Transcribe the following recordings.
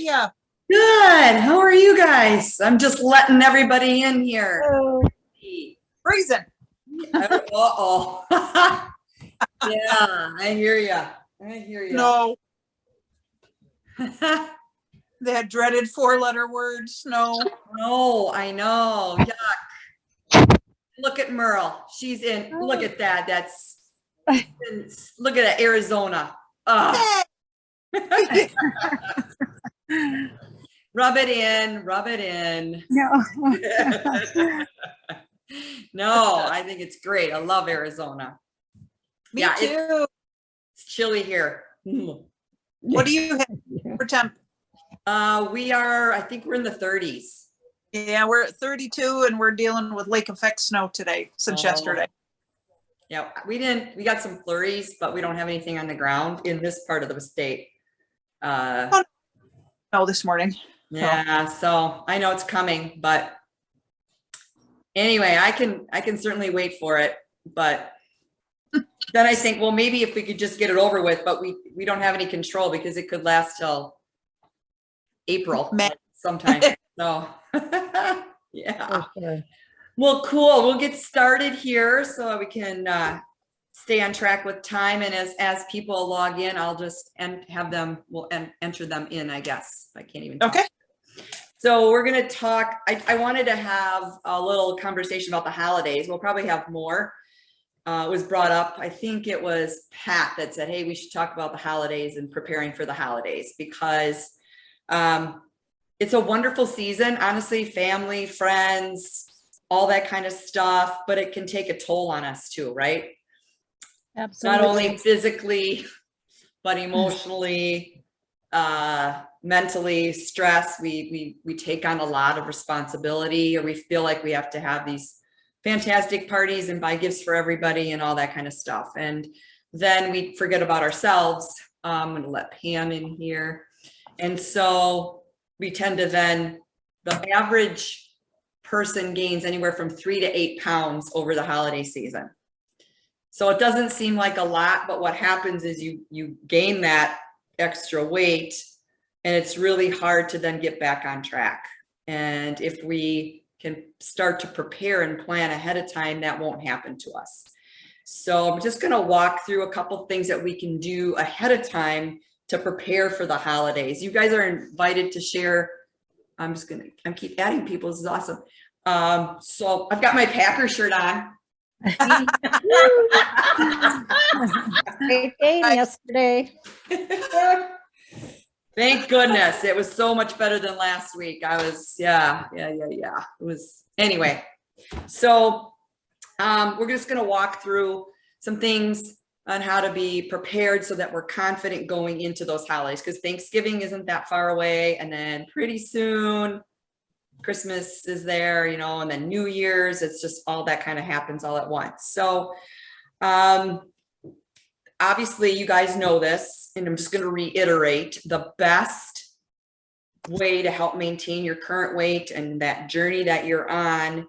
you? Good. How are you guys? I'm just letting everybody in here. Oh, freezing. Uh-oh. Yeah, I hear you. I hear you. No, that dreaded 4-letter word, snow. No, I know. Yuck. Look at Merle. She's in. Look at that. That's. Look at that, Arizona. Rub it in. Rub it in. No. No, I think it's great. I love Arizona. Me Yeah, too. It's chilly here. What do you have for temp? I think we're in the 30s. Yeah, we're at 32 and we're dealing with lake effect snow today since yesterday. Yeah, we got some flurries, but we don't have anything on the ground in this part of the state. No, this morning. Yeah, so I know it's coming, but anyway, I can certainly wait for it. But then I think, well, maybe if we could just get it over with, but we don't have any control because it could last till April sometime. So yeah. Okay. Well, cool. We'll get started here so we can stay on track with time. And as people log in, I'll just we'll enter them in, I guess. I can't even talk. Okay. So we're going to talk. I wanted to have a little conversation about the holidays. We'll probably have more. It was brought up. I think it was Pat that said, hey, we should talk about the holidays and preparing for the holidays because it's a wonderful season, honestly, family, friends, all that kind of stuff, but it can take a toll on us too, right? Absolutely. Not only physically, but emotionally, mentally, stress. We take on a lot of responsibility, or we feel like we have to have these fantastic parties and buy gifts for everybody and all that kind of stuff. And then we forget about ourselves. I'm going to let Pam in here. And so we tend to the average person gains anywhere from 3 to 8 pounds over the holiday season. So it doesn't seem like a lot, but what happens is you gain that extra weight and it's really hard to then get back on track. And if we can start to prepare and plan ahead of time, that won't happen to us. So I'm just going to walk through a couple things that we can do ahead of time to prepare for the holidays. You guys are invited to share. I'm keep adding people. This is awesome. So I've got my Packer shirt on. Great game yesterday. Thank goodness. It was so much better than last week. Yeah. It was, anyway. So we're just going to walk through some things on how to be prepared so that we're confident going into those holidays, because Thanksgiving isn't that far away. And then pretty soon Christmas is there, and then New Year's, it's just all that kind of happens all at once. So obviously you guys know this, and I'm just going to reiterate, the best way to help maintain your current weight and that journey that you're on.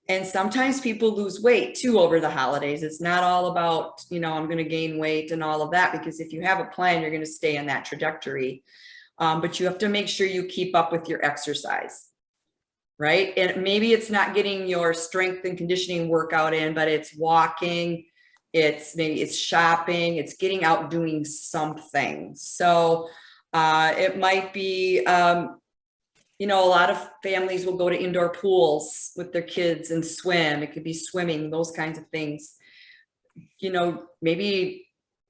And sometimes people lose weight too over the holidays. It's not all about, I'm going to gain weight and all of that, because if you have a plan, you're going to stay in that trajectory. But you have to make sure you keep up with your exercise, right? And maybe it's not getting your strength and conditioning workout in, but it's walking, it's shopping, it's getting out doing something. So it might be, a lot of families will go to indoor pools with their kids and swim. It could be swimming, those kinds of things. Maybe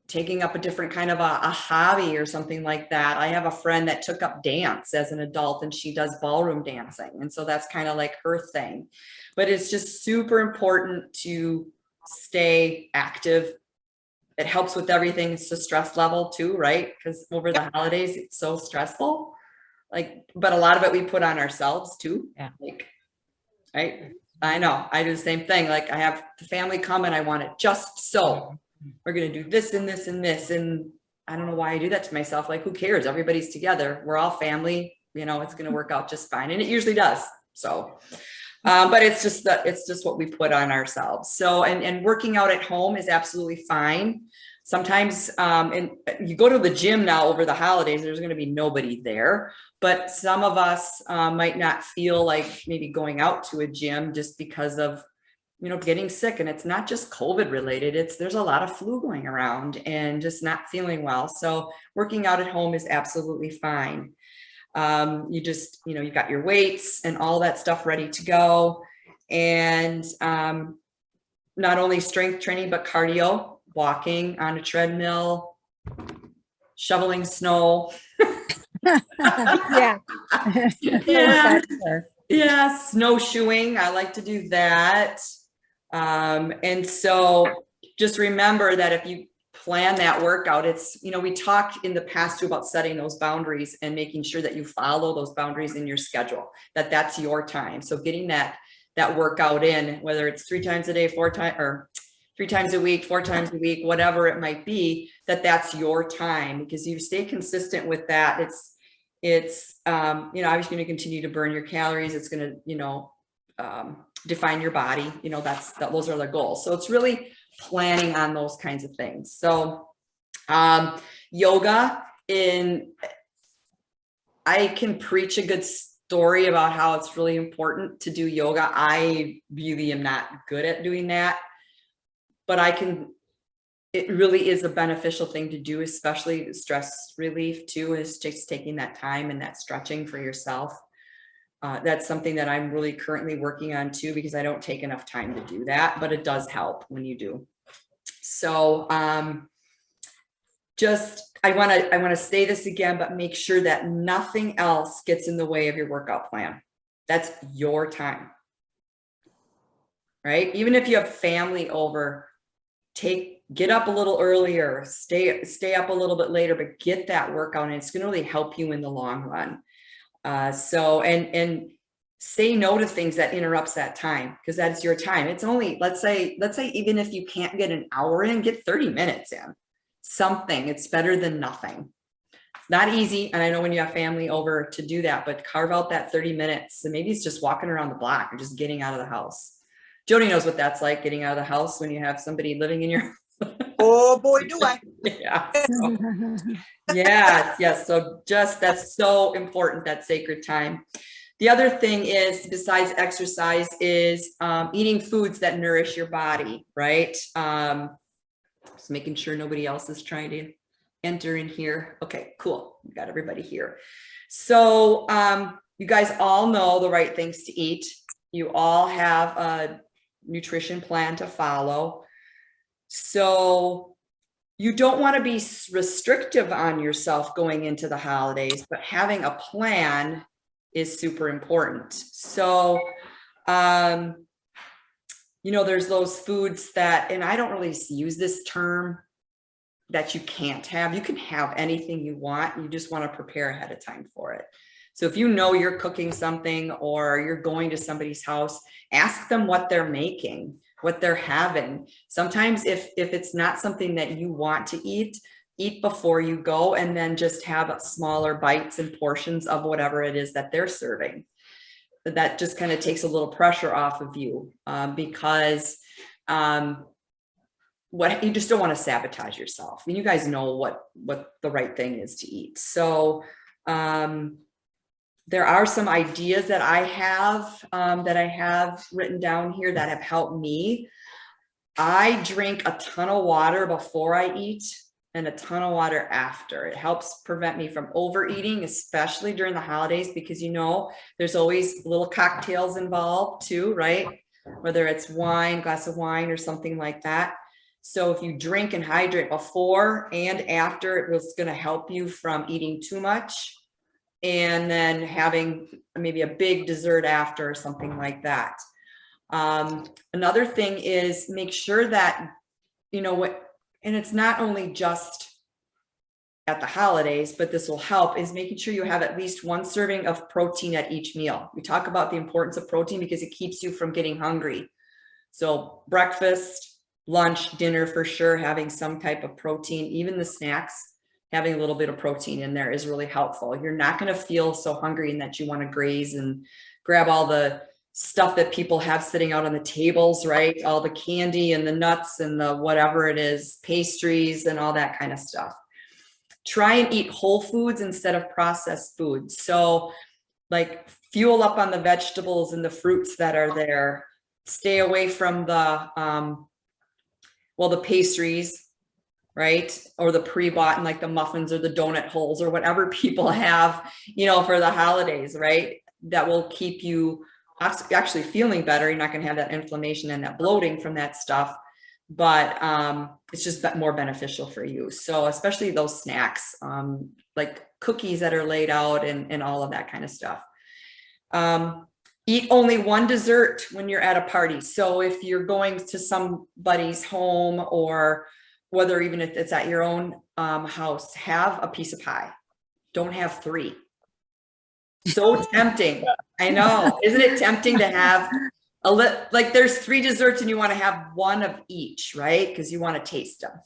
taking up a different kind of a hobby or something like that. I have a friend that took up dance as an adult, and she does ballroom dancing. And so that's kind of like her thing. But it's just super important to stay active. It helps with everything. It's the stress level too, right? Because over the holidays, it's so stressful. But a lot of it we put on ourselves too. Yeah. Right. I know. I do the same thing. I have the family come and I want it just so. We're going to do this and this and this. And I don't know why I do that to myself. Who cares? Everybody's together. We're all family. It's going to work out just fine. And it usually does. So, but it's just what we put on ourselves. So, and working out at home is absolutely fine. Sometimes, and you go to the gym now over the holidays, there's going to be nobody there, but some of us might not feel like maybe going out to a gym just because of, getting sick. And it's not just COVID related. There's a lot of flu going around and just not feeling well. So working out at home is absolutely fine. You just, you've got your weights and all that stuff ready to go. And not only strength training, but cardio, walking on a treadmill, shoveling snow. Yeah. Yeah. Yeah. Snowshoeing. I like to do that. And so just remember that if you plan that workout, it's, we talked in the past too about setting those boundaries and making sure that you follow those boundaries in your schedule, that's your time. So getting that workout in, whether it's 3 times a day, 4 times, or 3 times a week, 4 times a week, whatever it might be, that's your time, because you stay consistent with that. It's obviously going to continue to burn your calories. It's going to, define your body, those are the goals. So it's really planning on those kinds of things. So, yoga, I can preach a good story about how it's really important to do yoga. I really am not good at doing that, but it really is a beneficial thing to do, especially stress relief too, is just taking that time and that stretching for yourself. That's something that I'm really currently working on too, because I don't take enough time to do that, but it does help when you do. So, I want to say this again, but make sure that nothing else gets in the way of your workout plan. That's your time, right? Even if you have family over, get up a little earlier, stay up a little bit later, but get that workout, and it's going to really help you in the long run. So, and say no to things that interrupts that time, because that's your time. It's only, let's say, even if you can't get an hour in, get 30 minutes in something. It's better than nothing. It's not easy. And I know when you have family over to do that, but carve out that 30 minutes. And maybe it's just walking around the block or just getting out of the house. Jody knows what that's like, getting out of the house when you have somebody living in your Oh boy, do I. Yeah. So, yes. So that's so important, that sacred time. The other thing is, besides exercise, is eating foods that nourish your body, right? Just making sure nobody else is trying to enter in here. Okay, cool. We got everybody here. So you guys all know the right things to eat. You all have a nutrition plan to follow. So you don't want to be restrictive on yourself going into the holidays, but having a plan is super important. So, there's those foods that, and I don't really use this term, that you can't have. You can have anything you want. You just want to prepare ahead of time for it. So if you know you're cooking something or you're going to somebody's house, ask them what they're making, what they're having. Sometimes if it's not something that you want to eat before you go, and then just have smaller bites and portions of whatever it is that they're serving. That just kind of takes a little pressure off of you, because what you just don't want to sabotage yourself. I mean, you guys know what the right thing is to eat. So there are some ideas that I have written down here that have helped me. I drink a ton of water before I eat and a ton of water after. It helps prevent me from overeating, especially during the holidays, because there's always little cocktails involved too, right? Whether it's glass of wine or something like that. So if you drink and hydrate before and after, it was going to help you from eating too much and then having maybe a big dessert after or something like that. Another thing is make sure that, and it's not only just at the holidays, but this will help, is making sure you have at least 1 serving of protein at each meal. We talk about the importance of protein because it keeps you from getting hungry. So breakfast, lunch, dinner, for sure, having some type of protein, even the snacks, having a little bit of protein in there is really helpful. You're not going to feel so hungry and that you want to graze and grab all the stuff that people have sitting out on the tables, right? All the candy and the nuts and the whatever it is, pastries and all that kind of stuff. Try and eat whole foods instead of processed foods. So like fuel up on the vegetables and the fruits that are there. Stay away from the, the pastries, right? Or the pre-bought and like the muffins or the donut holes or whatever people have, for the holidays, right? That will keep you actually feeling better. You're not going to have that inflammation and that bloating from that stuff, but it's just more beneficial for you. So especially those snacks, like cookies that are laid out and all of that kind of stuff. Eat only one dessert when you're at a party. So if you're going to somebody's home, or whether even if it's at your own house, have a piece of pie. Don't have 3. So tempting. I know. Isn't it tempting to have like there's 3 desserts and you want to have one of each, right? Because you want to taste them.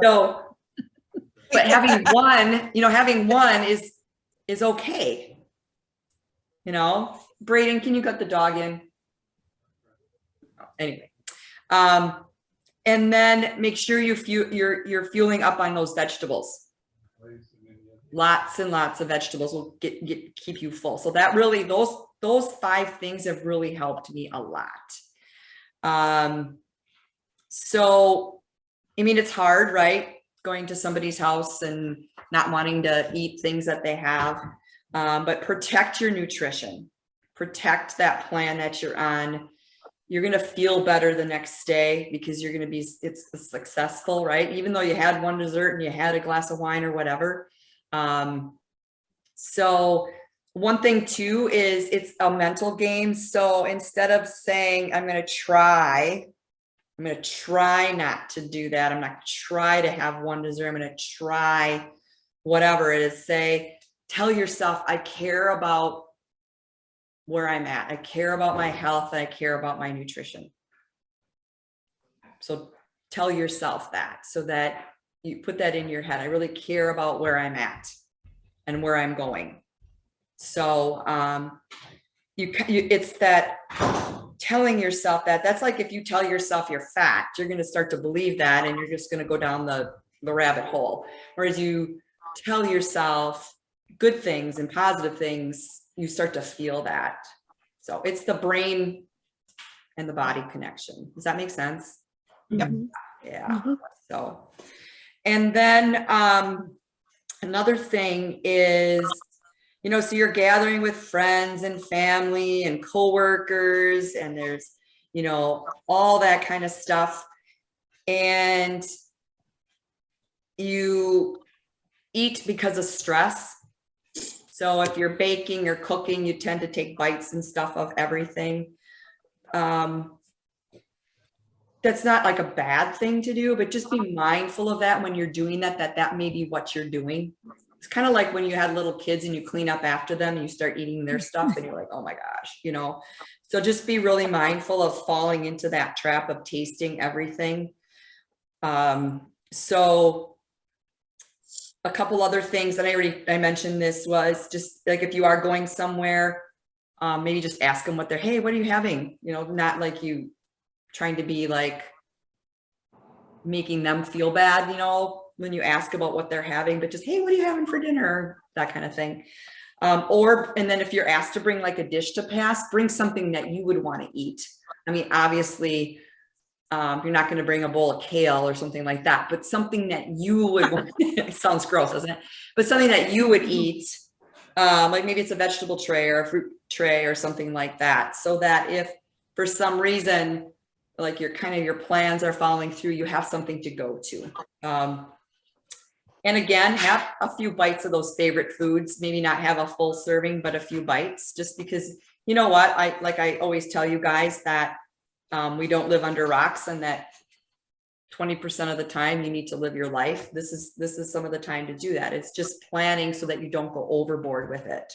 So, but having one is okay. Braden, can you cut the dog in? Anyway. And then make sure you're fueling up on those vegetables. Lots and lots of vegetables will keep you full. So that really, those 5 things have really helped me a lot. So, I mean, it's hard, right? Going to somebody's house and not wanting to eat things that they have, but protect your nutrition, protect that plan that you're on. You're going to feel better the next day because you're going to it's successful, right? Even though you had one dessert and you had a glass of wine or whatever. So one thing too is it's a mental game. So instead of saying, I'm going to try not to do that. I'm not going to try to have one dessert. I'm going to try whatever it is. Tell yourself, I care about where I'm at. I care about my health. And I care about my nutrition. So tell yourself that, so that you put that in your head. I really care about where I'm at and where I'm going. So it's that telling yourself that's like if you tell yourself you're fat, you're going to start to believe that, and you're just going to go down the rabbit hole. Whereas you tell yourself good things and positive things, you start to feel that. So it's the brain and the body connection. Does that make sense? Yep. Yeah. Mm-hmm. So, and then another thing is, so you're gathering with friends and family and coworkers, and there's, all that kind of stuff. And you eat because of stress. So if you're baking or cooking, you tend to take bites and stuff of everything. That's not like a bad thing to do, but just be mindful of that when you're doing that may be what you're doing. It's kind of like when you had little kids and you clean up after them and you start eating their stuff and you're like, oh my gosh, so just be really mindful of falling into that trap of tasting everything. So a couple other things that I mentioned, this was just like, if you are going somewhere, maybe just ask them hey, what are you having? Not like you trying to be like making them feel bad, when you ask about what they're having, but just, hey, what are you having for dinner? That kind of thing. And then if you're asked to bring like a dish to pass, bring something that you would want to eat. I mean, obviously, you're not going to bring a bowl of kale or something like that, but something that you would want. It sounds gross, doesn't it? But something that you would eat, like maybe it's a vegetable tray or a fruit tray or something like that. So that if for some reason, like your plans are falling through, you have something to go to. And again, have a few bites of those favorite foods, maybe not have a full serving, but a few bites, just because, you know what, I always tell you guys that we don't live under rocks, and that 20% of the time you need to live your life. This is some of the time to do that. It's just planning so that you don't go overboard with it.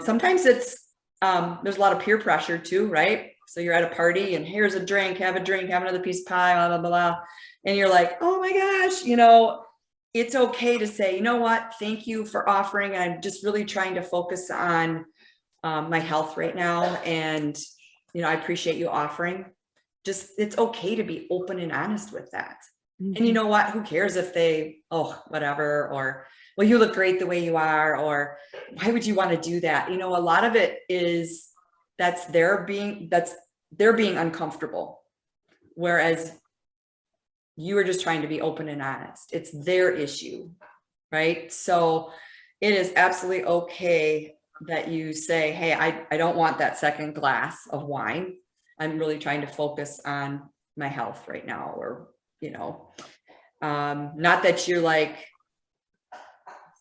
Sometimes there's a lot of peer pressure too, right? So you're at a party and here's a drink, have another piece of pie, blah, blah, blah, blah. And you're like, oh my gosh, it's okay to say, you know what, thank you for offering. I'm just really trying to focus on my health right now. And, I appreciate you offering. Just, it's okay to be open and honest with that. And you know what, who cares if they, whatever, or, well, you look great the way you are, or why would you want to do that? A lot of it is they're being uncomfortable. Whereas you are just trying to be open and honest. It's their issue, right? So it is absolutely okay that you say, hey, I don't want that second glass of wine. I'm really trying to focus on my health right now, or, not that you're like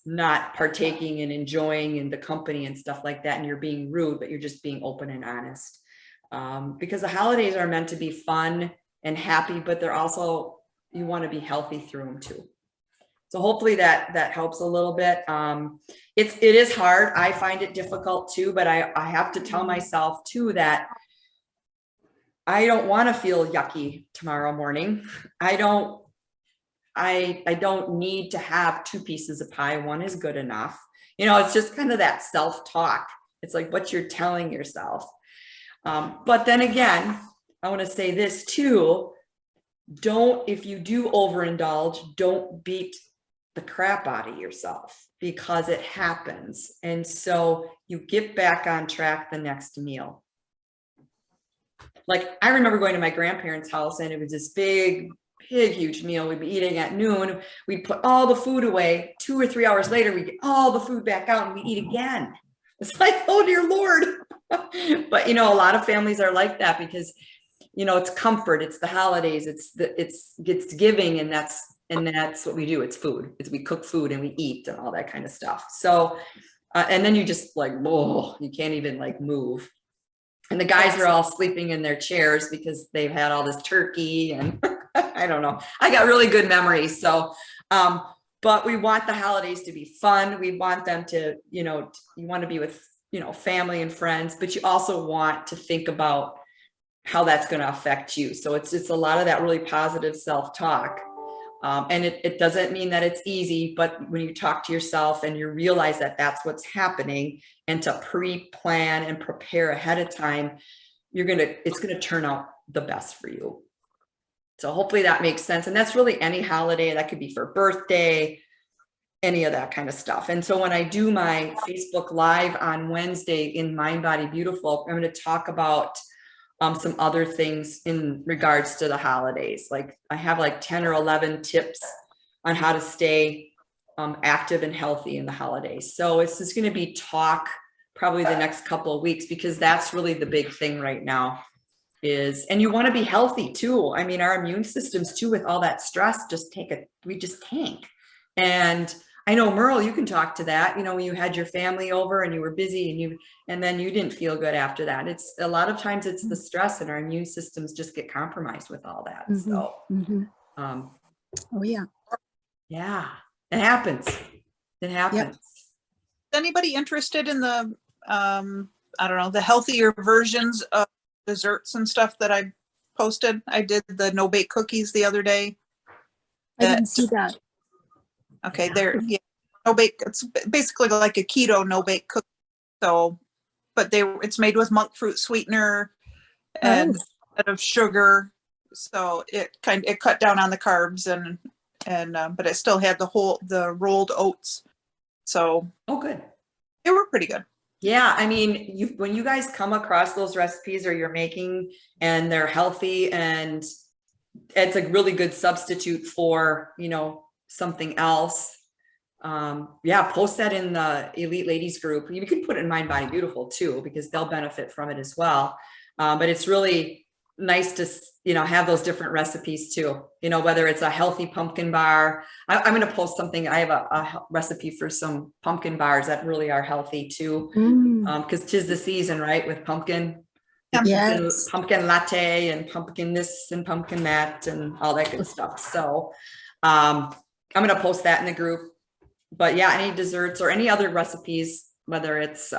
not partaking and enjoying in the company and stuff like that, and you're being rude, but you're just being open and honest. Because the holidays are meant to be fun and happy, but they're also, you want to be healthy through them too. So hopefully that helps a little bit. It is hard. I find it difficult too, but I have to tell myself too that I don't want to feel yucky tomorrow morning. I don't need to have 2 pieces of pie. 1 is good enough. It's just kind of that self-talk. It's like what you're telling yourself. But then again, I want to say this too. If you do overindulge, don't beat the crap out of yourself, because it happens. And so you get back on track the next meal. Like, I remember going to my grandparents' house, and it was this big, huge meal. We'd be eating at noon. We'd put all the food away. 2 or 3 hours later, we'd get all the food back out and we'd eat again. It's like, oh dear Lord. But, a lot of families are like that because, it's comfort. It's the holidays. It's giving. And that's what we do. It's food. We cook food and we eat and all that kind of stuff. So, and then you just like, you can't even like move. And the guys are all sleeping in their chairs because they've had all this turkey and I don't know. I got really good memories. So, but we want the holidays to be fun. We want them to, you want to be with, family and friends, but you also want to think about how that's going to affect you. So it's a lot of that really positive self-talk. And it doesn't mean that it's easy, but when you talk to yourself and you realize that that's what's happening, and to pre-plan and prepare ahead of time, it's going to turn out the best for you. So hopefully that makes sense. And that's really any holiday. That could be for birthday, any of that kind of stuff. And so when I do my Facebook Live on Wednesday in Mind, Body, Beautiful, I'm going to talk about some other things in regards to the holidays. Like I have like 10 or 11 tips on how to stay active and healthy in the holidays. So it's just going to be talk probably the next couple of weeks, because that's really the big thing right now and you want to be healthy too. I mean, our immune systems too, with all that stress, we just tank. And I know, Merle, you can talk to that, when you had your family over and you were busy and then you didn't feel good after that. It's a lot of times it's the stress, and our immune systems just get compromised with all that. So, oh yeah. Yeah, it happens. It happens. Yep. Is anybody interested in the, I don't know, the healthier versions of desserts and stuff that I posted? I did the no-bake cookies the other day. I didn't see that. Okay, no-bake. It's basically like a keto no-bake cookie. So, but it's made with monk fruit sweetener and instead of sugar. So it cut down on the carbs but it still had the rolled oats. So good. They were pretty good. Yeah, I mean, when you guys come across those recipes or you're making and they're healthy and it's a really good substitute for, something else. Post that in the Elite Ladies group. You can put it in Mind, Body, Beautiful too, because they'll benefit from it as well. But it's really nice to, have those different recipes too, whether it's a healthy pumpkin bar. I'm going to post something. I have a recipe for some pumpkin bars that really are healthy too. Because 'tis the season, right? With pumpkin. Yes. Pumpkin latte and pumpkin this and pumpkin that and all that good stuff. So, I'm going to post that in the group. But yeah, any desserts or any other recipes, whether it's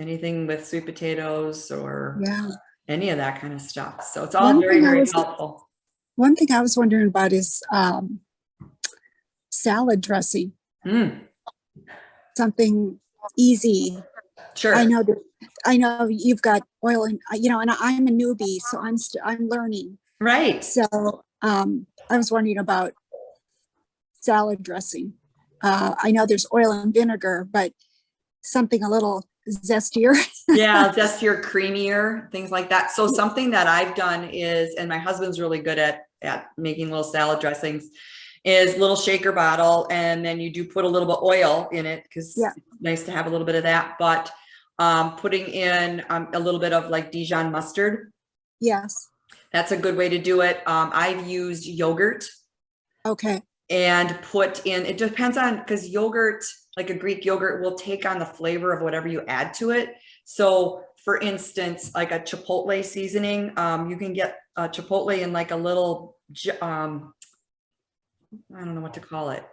anything with sweet potatoes or any of that kind of stuff. So it's all very, very helpful. One thing I was wondering about is salad dressing. Something easy Sure. I know you've got oil and, and I'm a newbie, so I'm learning. Right. So, I was wondering about salad dressing. I know there's oil and vinegar, but something a little zestier. Yeah, zestier, creamier, things like that. So something that I've done is, and my husband's really good at making little salad dressings, is little shaker bottle, and then you do put a little bit of oil in it because Yeah. it's nice to have a little bit of that. But putting in a little bit of like Dijon mustard, Yes. that's a good way to do it. I've used yogurt Okay. and put in, it depends on, because yogurt, like a Greek yogurt, will take on the flavor of whatever you add to it. So for instance, like a chipotle seasoning, you can get a chipotle in like a little, I don't know what to call it.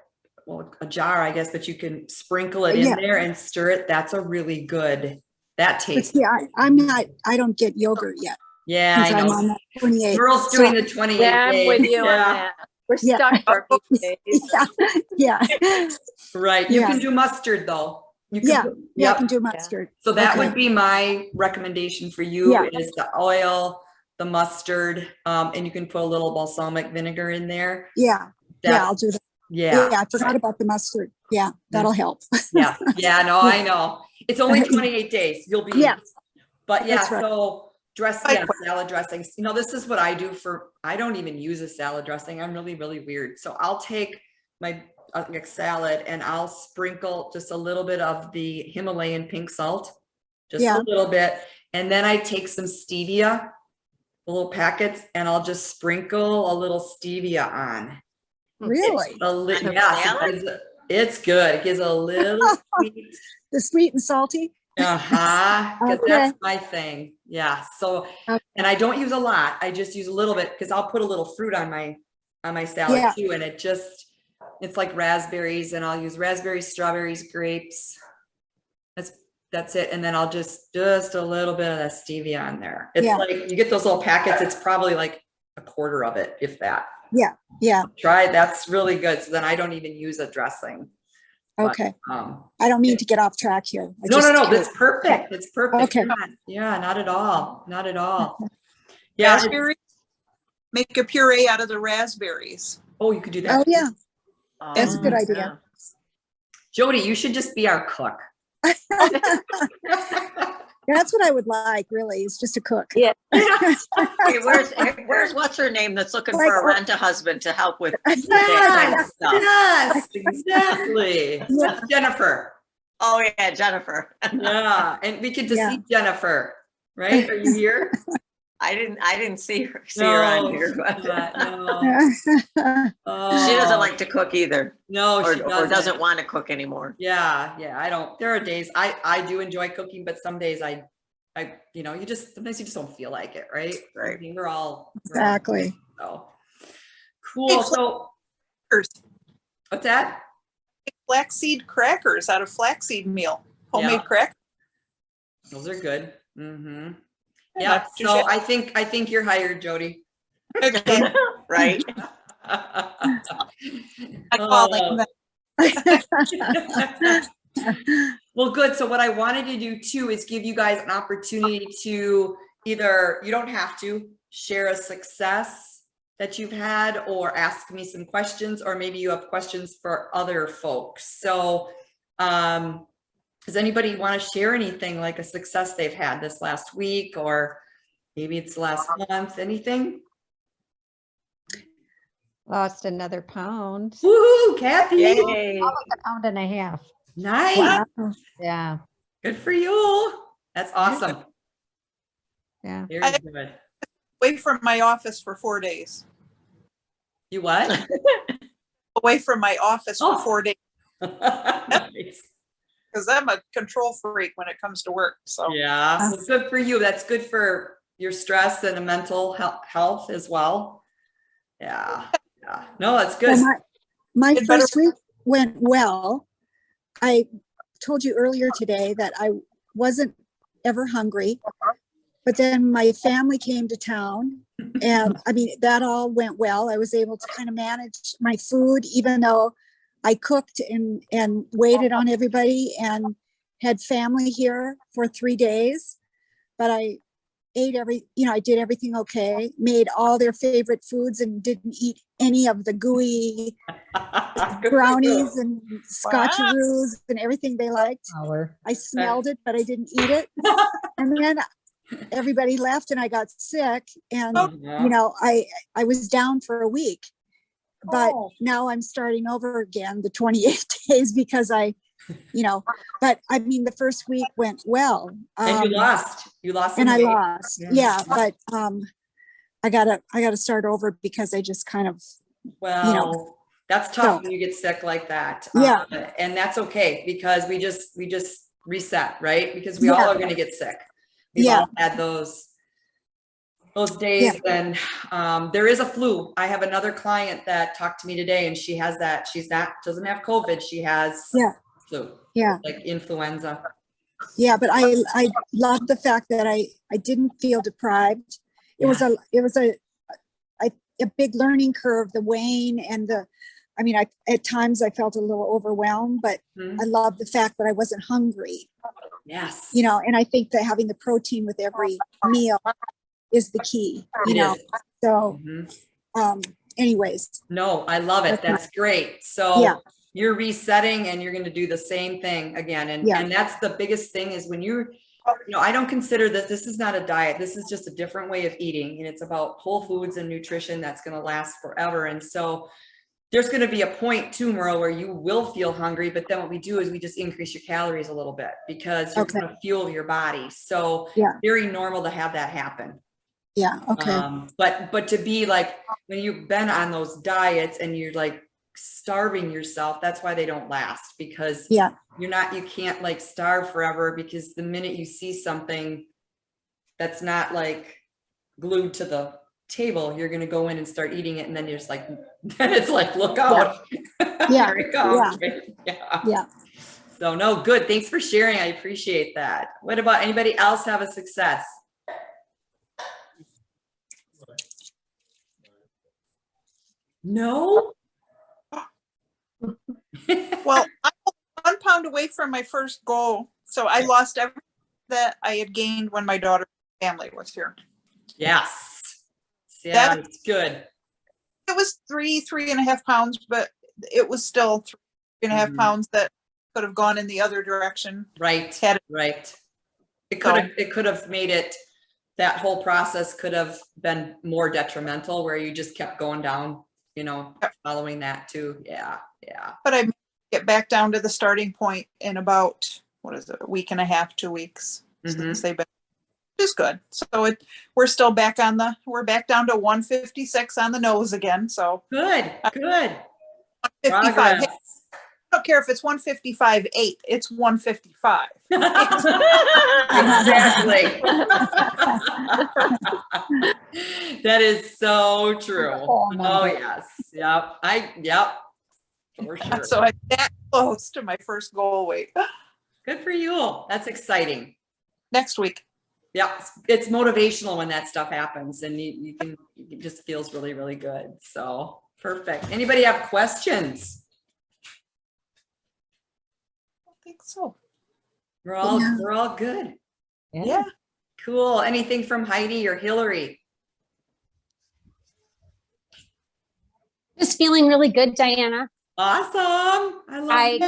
Well, a jar, I guess, but you can sprinkle it in Yeah. there and stir it. That's a really good, that But taste. see, I don't get yogurt yet. Yeah, I I'm know. on that 28. Girls doing the 28 Yeah, I'm days. with you on Yeah. that. We're Yeah. stuck for a few days. Yeah. Right. You Yeah. can do mustard though. You can Yeah. put- Yeah. I yep. can do mustard. So that Okay. would be my recommendation for you Yeah. is the oil, the mustard, and you can put a little balsamic vinegar in there. Yeah. Yeah. That's- I'll do that. yeah. Yeah. I forgot about the mustard. Yeah. That'll help. Yeah. Yeah. No, I know. It's only 28 days. You'll be. Yes. But yeah, That's right. So salad dressings. This is what I do I don't even use a salad dressing. I'm really, really weird. So I'll take my salad and I'll sprinkle just a little bit of the Himalayan pink salt, just Yeah. a little bit. And then I take some stevia, the little packets, and I'll just sprinkle a little stevia on. Really? Yes, it's good. It gives a little sweet. The sweet and salty? Because Okay. that's my thing. Yeah. So, Okay. and I don't use a lot. I just use a little bit because I'll put a little fruit on my salad Yeah. too. And it's like raspberries, and I'll use raspberries, strawberries, grapes. That's it. And then I'll just a little bit of that stevia on there. It's Yeah. like you get those little packets. It's probably like a quarter of it, if that. Yeah. Yeah. Try it. That's really good. So then I don't even use a dressing. But, Okay. I don't mean to get off track here. No. That's perfect. It's perfect. Okay. Yeah, not at all. Not at all. Yeah. Raspberries, make a puree out of the raspberries. Oh, you could do that. Oh, yeah. That's a Oh, good yeah. idea. Jody, you should just be our cook. That's what I would like, really, is just a cook. Yeah. Hey, where's what's her name that's looking for a rent-a-husband to help with that kind of Yes, stuff? yes, exactly. Yeah. That's Jennifer. Oh yeah, Jennifer. Yeah, and we get to Yeah. see Jennifer, right? Are you here? I didn't see her on here, but No. Oh, she doesn't like to cook either, No, or she doesn't want to cook anymore. Yeah, I don't. There are days I do enjoy cooking, but some days I sometimes you just don't feel like it, right? Right. I mean, we're all Exactly. so cool. Hey, So what's that? Flaxseed crackers out of flaxseed meal, homemade Yeah. crackers. Those are good. Mm-hmm. Yeah, Yeah. not too So shabby. I think you're hired, Jody. Okay, Right? I call Oh. them. Well, good. So what I wanted to do too is give you guys an opportunity to either, you don't have to share a success that you've had or ask me some questions, or maybe you have questions for other folks. So does anybody want to share anything like a success they've had this last week, or maybe it's last month, anything? Lost another pound, Woohoo, Kathy. Yay. a pound and a half. Nice. Wow. Yeah, Good for you. That's awesome. yeah. Very I- good. Away from my office for 4 days. You what? Away from my office for Oh. 4 days Nice. because I'm a control freak when it comes to work. So Yeah, well, good for you. That's good for your stress and mental health as well. Yeah. No, that's good. Well, my It better- first week went well. I told you earlier today that I wasn't ever hungry, but then my family came to town, and I mean, that all went well. I was able to kind of manage my food, even though I cooked and waited on everybody, and had family here for 3 days, but I ate I did everything okay, made all their favorite foods and didn't eat any of the gooey Good for brownies you. and scotcheroos and everything they liked. Hour. I smelled it, but I didn't eat it. And then everybody left and I got sick, and Yeah. I was down for a week, but Oh. now I'm starting over again the 28 days because but I mean, the first week went well. And you lost some And I weight. lost. Yeah. Yeah. But I gotta start over because I just kind of, Well, that's tough So- when you get sick like that. Yeah. And that's okay because we just reset, right? Because we all Yeah. are going to get sick. We've Yeah. all had those days. And there is a flu. I have another client that talked to me today, and she has that. Doesn't have COVID. She has Yeah. flu, yeah. like influenza. Yeah. But I love the fact that I didn't feel deprived. It was a big learning curve, the weighing and at times I felt a little overwhelmed, but Mhm. I love the fact that I wasn't hungry, Yes. and I think that having the protein with every meal is the key, It is. So, Mhm. anyways, No, I love it. That's That's great. So Yeah. you're resetting and you're going to do the same thing again. And, Yeah. and that's the biggest thing is when I don't consider that this is not a diet. This is just a different way of eating. And it's about whole foods and nutrition that's going to last forever. And so there's going to be a point too, Merle, where you will feel hungry. But then what we do is we just increase your calories a little bit because you're Okay. going to fuel your body. So Yeah. very normal to have that happen. yeah, okay. But to be like, when you've been on those diets and you're like starving yourself, that's why they don't last, because Yeah. you can't like starve forever, because the minute you see something that's not like glued to the table, you're going to go in and start eating it. And then you're just like, then it's like, look out. Yeah. Here it comes. Yeah. Yeah. So no, good. Thanks for sharing. I appreciate that. What about anybody else have a success? No. Well, I'm 1 pound away from my first goal. So I lost everything that I had gained when my daughter's family was here. Yes. Yeah, it's good. It was 3.5 pounds, but it was still 3.5 Mhm. pounds that could have gone in the other direction. Right. Had it- Right. It So- could have made it, that whole process could have been more detrimental, where you just kept going down, following that too. Yeah. Yeah. But I get back down to the starting point in about, what is it, a week and a half, 2 weeks since they've been, which is good. So we're still we're back down to 156 on the nose again. So Good. Good. 155. Progress. Hey, I don't care if it's 155.8, it's 155. Exactly. That is so true. Oh, Oh, yes. Yep. For sure. So I'm that close to my first goal weight. Good for you. That's exciting. Next week. Yeah, it's motivational when that stuff happens, and it just feels really, really good. So perfect. Anybody have questions? I think so. We're all good. Yeah. Cool. Anything from Heidi or Hillary? Just feeling really good, Diana. Awesome. I love it.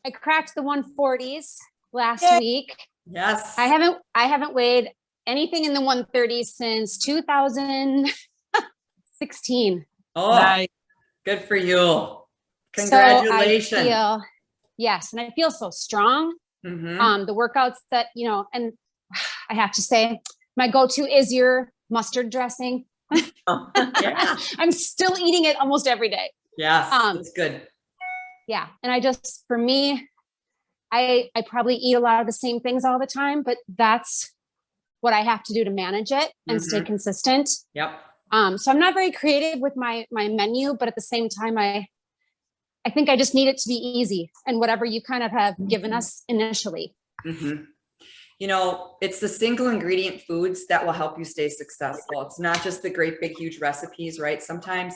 I cracked the 140s last Yay. week. Yes. I haven't weighed anything in the 130s since 2016. Oh, Nice. good for you. Congratulations. So and I feel so strong. Mhm. The workouts that, and I have to say, my go-to is your mustard dressing. Yeah. I'm still eating it almost every day. Yes. It's good. Yeah. And for me, I probably eat a lot of the same things all the time, but that's what I have to do to manage it and stay consistent. Yep. So I'm not very creative with my menu, but at the same time, I think I just need it to be easy, and whatever you kind of have given us initially. Mm-hmm. It's the single ingredient foods that will help you stay successful. It's not just the great big huge recipes, right? Sometimes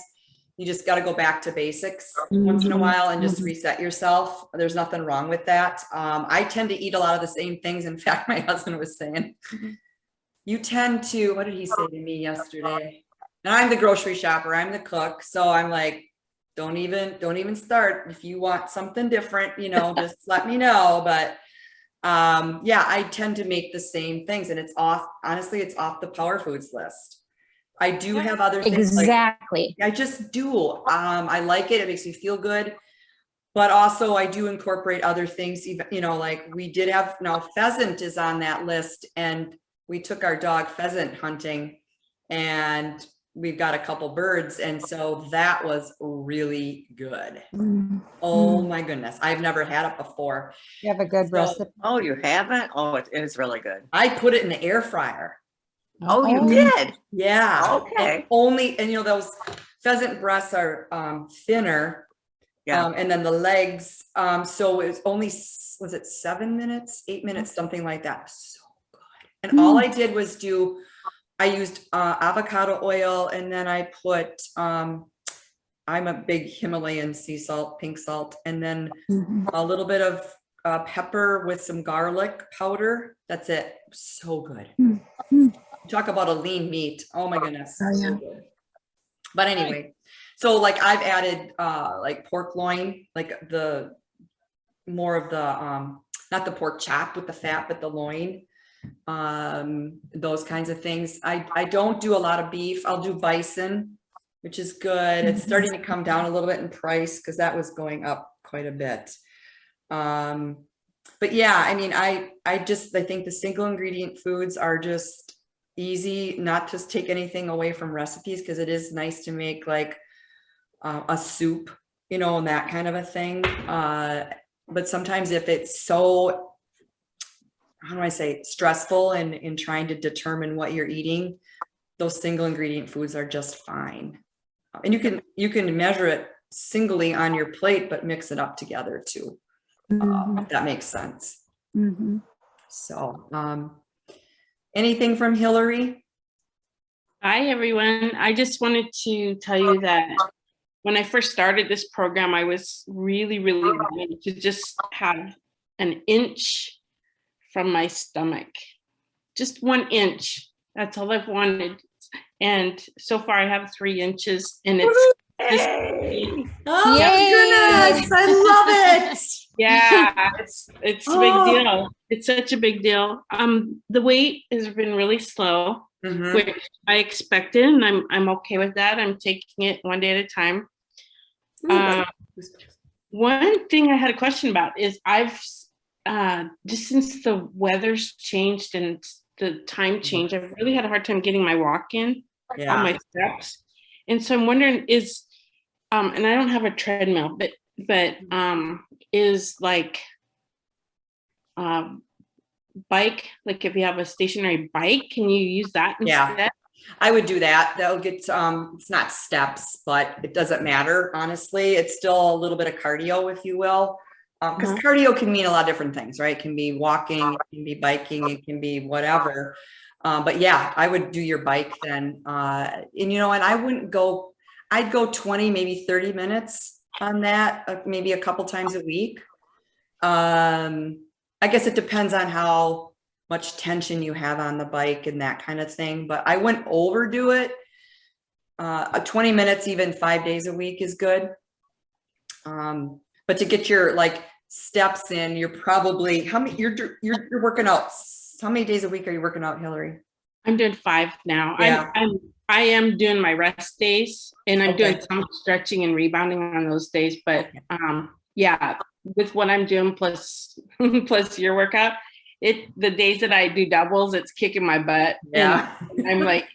you just got to go back to basics once in a while and just reset yourself. There's nothing wrong with that. I tend to eat a lot of the same things. In fact, my husband was saying, you tend to, what did he say to me yesterday? And I'm the grocery shopper, I'm the cook. So I'm like, don't even start. If you want something different, you know, just let me know. But yeah, I tend to make the same things, and it's off, honestly, it's off the power foods list. I do have other things. Exactly. I just do. I like it. It makes me feel good. But also I do incorporate other things, even, you know, like we did have, now pheasant is on that list, and we took our dog pheasant hunting, and we've got a couple birds. And so that was really good. Oh my goodness. I've never had it before. You have a good So- recipe. Oh, you haven't? Oh, it is really good. I put it in the air fryer. Oh, you did? Yeah. Okay. Only, and you know, those pheasant breasts are thinner. Yeah. And then the legs, so it was only, was it 7 minutes, 8 minutes, something like that. So good. And all I did was I used avocado oil, and then I put, I'm a big Himalayan sea salt, pink salt, and then a little bit of pepper with some garlic powder. That's it. So good. Talk about a lean meat. Oh my goodness. Oh, yeah. So good. But anyway, so like I've added like pork loin, like the more of the not the pork chop with the fat, but the loin, those kinds of things. I don't do a lot of beef. I'll do bison, which is good. It's starting to come down a little bit in price because that was going up quite a bit. But yeah, I mean, I think the single ingredient foods are just easy, not just take anything away from recipes, because it is nice to make like a soup, you know, and that kind of a thing. But sometimes if it's so, how do I say, stressful in trying to determine what you're eating, those single ingredient foods are just fine. And you can measure it singly on your plate, but mix it up together too. If that makes sense. So, anything from Hillary? Hi, everyone. I just wanted to tell you that when I first started this program, I was really wanting to just have an inch from my stomach, just 1 inch. That's all I've wanted. And so far I have 3 inches, and it's just, Oh Yay! my goodness, I love it. yeah, it's a big deal. It's such a big deal. The weight has been really slow, which I expected, and I'm okay with that. I'm taking it one day at a time. One thing I had a question about is I've just since the weather's changed and the time change, I've really had a hard time getting my walk in, all my steps. And so I'm wondering is, and I don't have a treadmill, but is like bike, like if you have a stationary bike, can you use that instead? Yeah, I would do that. That'll get, it's not steps, but it doesn't matter. Honestly, it's still a little bit of cardio, if you will. Because cardio can mean a lot of different things, right? It can be walking, it can be biking, it can be whatever. But yeah, I would do your bike then. And you know, and I wouldn't go, I'd go 20, maybe 30 minutes on that, maybe a couple times a week. I guess it depends on how much tension you have on the bike and that kind of thing, but I wouldn't overdo it. 20 minutes, even 5 days a week is good. But to get your like steps in, you're probably, how many, you're working out, how many days a week are you working out, Hillary? I'm doing 5 now. Yeah. I am doing my rest days, and I'm doing some stretching and rebounding on those days. But yeah, with what I'm doing plus your workout, the days that I do doubles, it's kicking my butt. Yeah. And I'm like,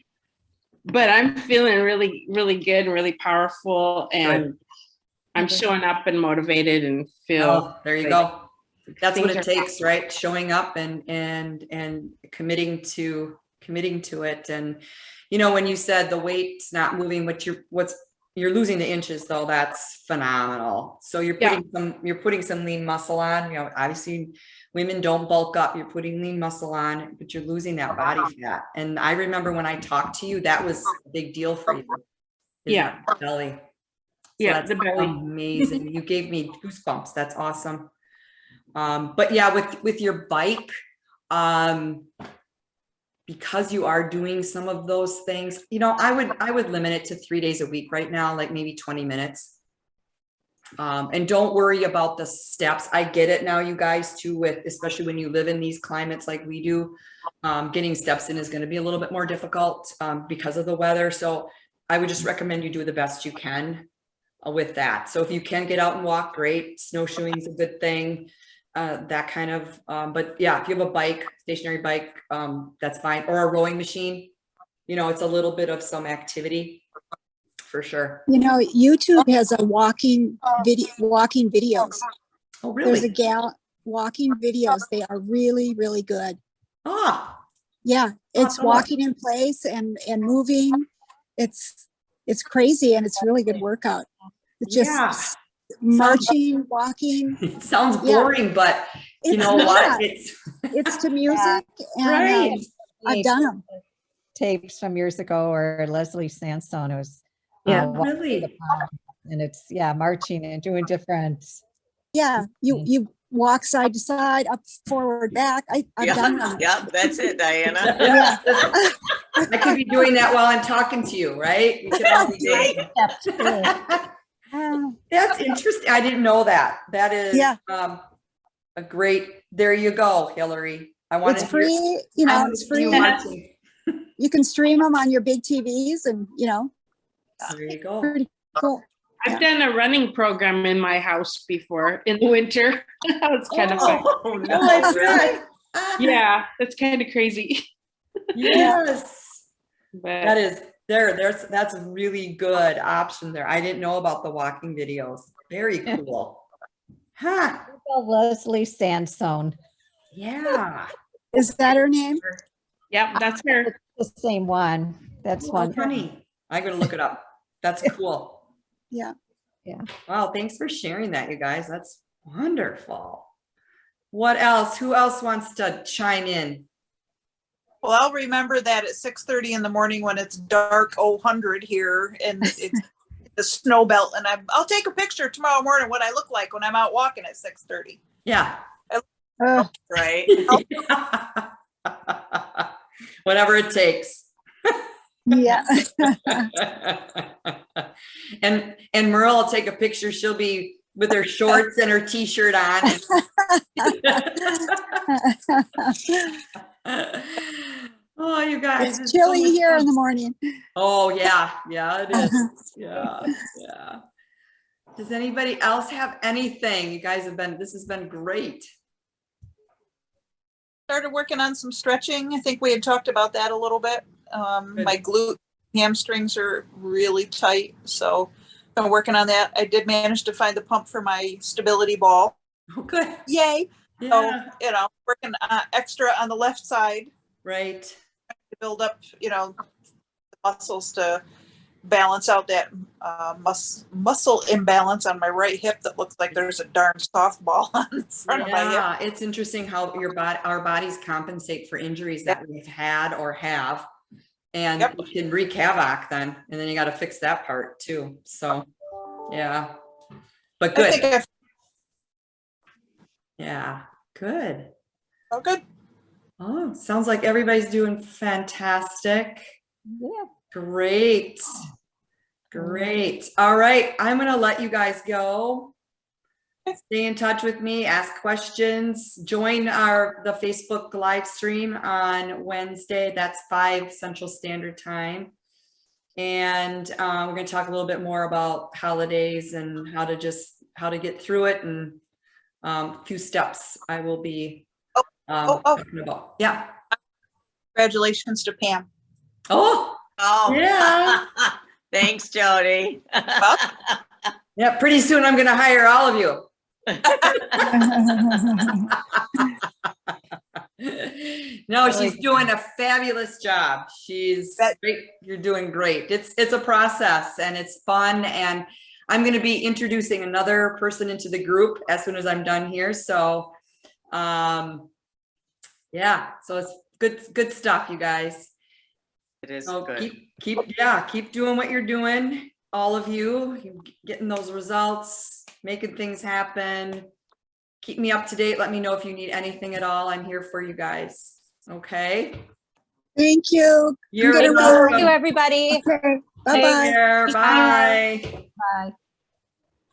but I'm feeling really, really good and really powerful, and I'm showing up and motivated and feel. Oh, there you like go. That's what it things takes, right? Showing up and committing to it. And you know, when you said the weight's not moving, you're losing the inches though, that's phenomenal. So you're putting some lean muscle on. You know, obviously women don't bulk up, you're putting lean muscle on, but you're losing that body fat. And I remember when I talked to you, that was a big deal for you. Yeah. Belly. Yeah, that's the belly. amazing. You gave me goosebumps. That's awesome. But yeah, with your bike, because you are doing some of those things, you know, I would limit it to 3 days a week right now, like maybe 20 minutes. And don't worry about the steps. I get it now, you guys, too, with, especially when you live in these climates like we do, getting steps in is going to be a little bit more difficult, because of the weather. So I would just recommend you do the best you can with that. So if you can get out and walk, great. Snowshoeing is a good thing. That kind of, but yeah, if you have a bike, stationary bike, that's fine. Or a rowing machine, you know, it's a little bit of some activity for sure. You know, YouTube has a walking videos. Oh, There's a really? gal walking videos. They are really, really good. Ah, Yeah, it's cool. walking in place and moving. It's crazy and it's really good workout. It's yeah. just marching, walking. It sounds Yeah. boring, but you It's know not. what? It's It's to music, and right. I've done them. Tapes from years ago, or Leslie Sandstone, it was walking Really? the pond, and it's marching and doing different. Yeah, you walk side to side, up, forward, back. I've done them. Yeah, that's it, Diana. Yeah. I could be doing that while I'm talking to you, right? We could all be doing that. That's interesting. I didn't know that. That is a great, there you go, Hillary. I want It's to hear, free, you know, it's you free. marching. You can stream them on your big TVs, and you know, There you go. pretty cool. I've done a running program in my house before in the winter. That was kind of fun. Oh, no, Oh, really? Yeah, that's kind of crazy. Yes. But That is that's a really good option there. I didn't know about the walking videos. Very cool. Huh. Leslie Sandstone, Yeah. Is that her name? yeah, that's her. the same one. That's Oh, one. funny. I'm gonna look it up. That's cool. Yeah. Wow, thanks for sharing that, you guys. That's wonderful. What else? Who else wants to chime in? Well, I'll remember that at 6:30 in the morning when it's dark 100 here and it's the snow belt, and I'll take a picture tomorrow morning what I look like when I'm out walking at 6:30. Yeah. Right. Whatever it takes. Yeah. and Merle will take a picture. She'll be with her shorts and her t-shirt on. Oh, you guys. It's chilly so much here fun. in the morning. Oh, yeah. Yeah, it is. Yeah. Yeah. Does anybody else have anything? You guys this has been great. Started working on some stretching. I think we had talked about that a little bit. My glute hamstrings are really tight, so been working on that. I did manage to find the pump for my stability ball. Oh, good. Yay. Yeah. So, you know, working extra on the left side Right. to build up, you know, the muscles to balance out that muscle imbalance on my right hip that looks like there's a darn softball on the front of my hip. Yeah, it's interesting how our bodies compensate for injuries that we've had or have, and it can wreak havoc then, and then you got to fix that part too. So, yeah, but good. I think Yeah, good. oh, good. Oh, sounds like everybody's doing fantastic. Yeah. Great. Great. All right. I'm going to let you guys go. Stay in touch with me, ask questions, join the Facebook live stream on Wednesday. That's 5 Central Standard Time. And we're going to talk a little bit more about holidays and how to get through it, and a few steps I will be talking about. Yeah. Congratulations to Pam. Oh, Oh, yeah. Thanks, Jody. Yeah. Pretty soon I'm going to hire all of you. No, she's doing a fabulous job. She's great. You're doing great. It's a process and it's fun. And I'm going to be introducing another person into the group as soon as I'm done here. So, yeah, so it's good stuff, you guys. It is So good. keep doing what you're doing. all of you getting those results, making things happen. Keep me up to date. Let me know if you need anything at all. I'm here for you guys. Okay. Thank you. You're gonna welcome. Thank you, everybody. Okay. Take Bye-bye. care. Bye. Bye.